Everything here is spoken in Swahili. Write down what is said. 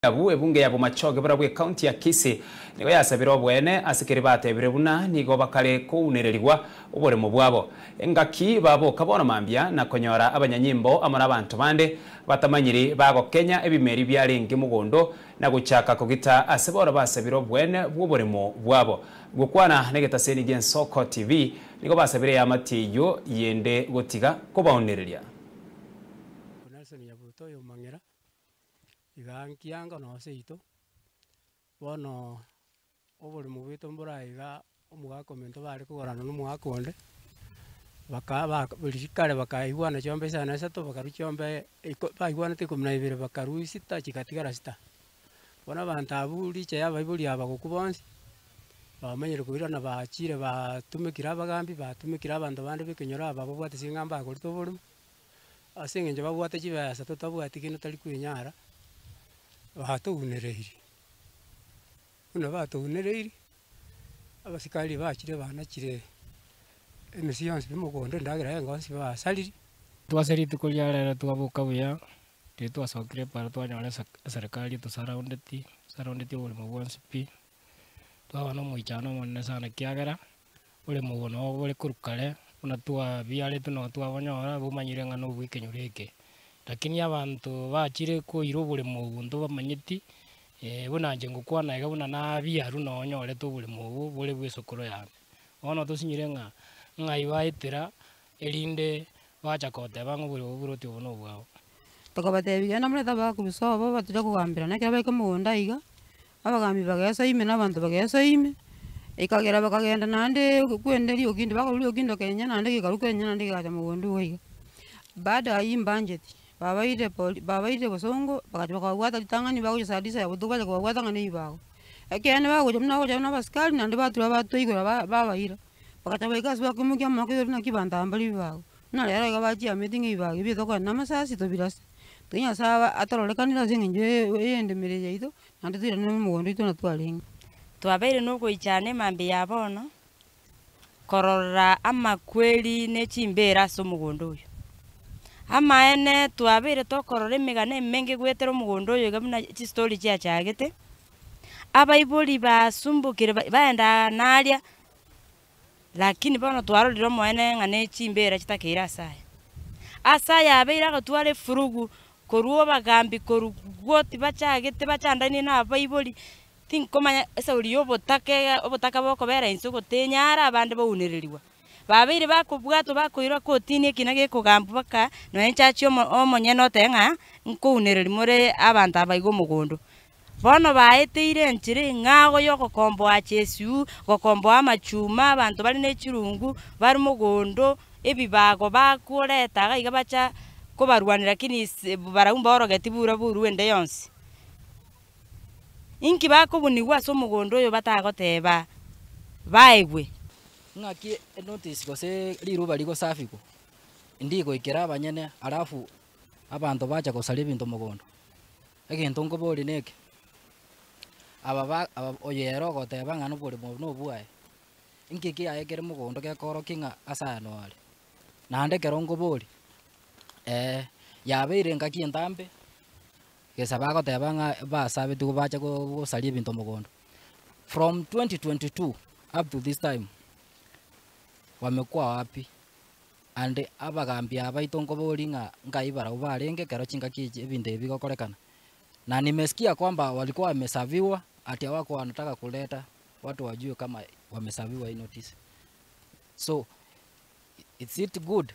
Abu ebunge ya Bomachoge barabwe county ya Kisii nigo yasabira obwene asikiri batebire buna nigo bakale kuunererigwa oboremo bwabo engaki babo kabona mambia na konyora abanyanyimbo amara abantu bande batamanyiri bago Kenya ebimeri byaringi mugondo na guchaka kugita asebora basabira obwene bw'oboremo bwabo gukwana negetaseni Gensoko TV nigo basabire ya matiyo yende gotiga kubaonereria igankianga no seito bono obuli mubito mburayiga omugakomento bari kugorana n'omwakonde bulikare bakaigwana chombe sana sato bakaru chombe baigwana te 12 bakaru sita chikatigara sita bona abantu abuli cha yabaibuli abagokubonsi bamenyere kubirana bachire batumikira abagambi batumikira abantu bande bekenyora ababo bwate singamba akorito bulu asengenje babwate chibasa totabwate kino tali kwinyara batuunereire una batuunereire abasikali bachire banakire emisiyansi bimugondo ndagira yangonsi basaliri twaseri tukulyarera twabuka buya twasokire para twanyora serikali tusaraundeti uri mubonsi pi twabana muichano monne sana kiagera uri mubono uri kurukale una twa biale tuno twabonyora bumanyire ngano bwikenyureke lakini abantu bachire ko irobule mugundu bamanyiti bunanje ngukwana ega buna na biaru no nyore to bule mubu bule bwesokoro yane ono tosinyire ngai baitira elinde bacha kote bangu bule buruti bono bwao takabatebiye namule tabakubisobo batuja kugambira nakira beke mugunda iga abagambi bagesa ime nabantu bagesa ime ikagera bakagenda nande kwenderi okindi bakoluli okindo Kenya nande kikaruka Kenya nande gacha mugundu wiga baada yimbangeti babaire bosongo bakati bakawata litangani bako sadisa ya butuba bakawata ngane ibako ekene bako jomna ko jomna baskali nande batura batoigora babaira bakati baikazi bakumukia makyo na kibanda ambali bako na lera ga baji meeting ibako bito kwa namasasi to birasa tunya sawa atorolekanira zinge yende mereje ito nande tira no mugondo ito na twalinga twabaire no kuichane mambe yabono korora amakweli ne chimbera so mugondo uyu ama ene twabire tokorore migane menge gwetero mugondo uyu gamuna chi story chia chagete abaibuli basumbukire baenda nalia lakini bono twaroriro mwene ngane chimbera chitakira asaya abeira gatware furugu koruo bagambi korugoti bachagete bachandani na abaibuli tinkomanya esa uriyo obotaka boko bera insuko tenyara abande baunereriwa babiri bakubwato bakoira kotini kinage kugambu baka no enchachi omonye no tenga nkuunereri more abantu abaigo mugondo bono baeteire nchire ngago yoko kombo achesu gokombo amachuma abantu bali ne chirungu bari mugondo ebibago bakureta gaiga bacha kobarwanira kini barumba orogeti buru wende yonsi inki bakobuniwa so mugondo yo batagoteba baigwe ngaki notice gose liruba ligo safiko ndiko ikera abanyene alafu abantu bacha gosali bintu mugondo egento ngo boli neke aba oyero goteba ngano boli no buaye inkiki ayekere mugondo ke koro kinga asano ale nande kerongo boli yabeire ngaki entambe gesaba goteba nga basabe tu bacha gosali bintu mugondo from 2022 up to this time wamekuwa wapi ande abagambi abaitongo bolinga ngaibara ubarenge kero chinga kije ebinde bigokorekana na nimesikia kwamba walikuwa wamesaviwa ati hawako wanataka kuleta watu wajue kama wamesaviwa hii notice so it's it good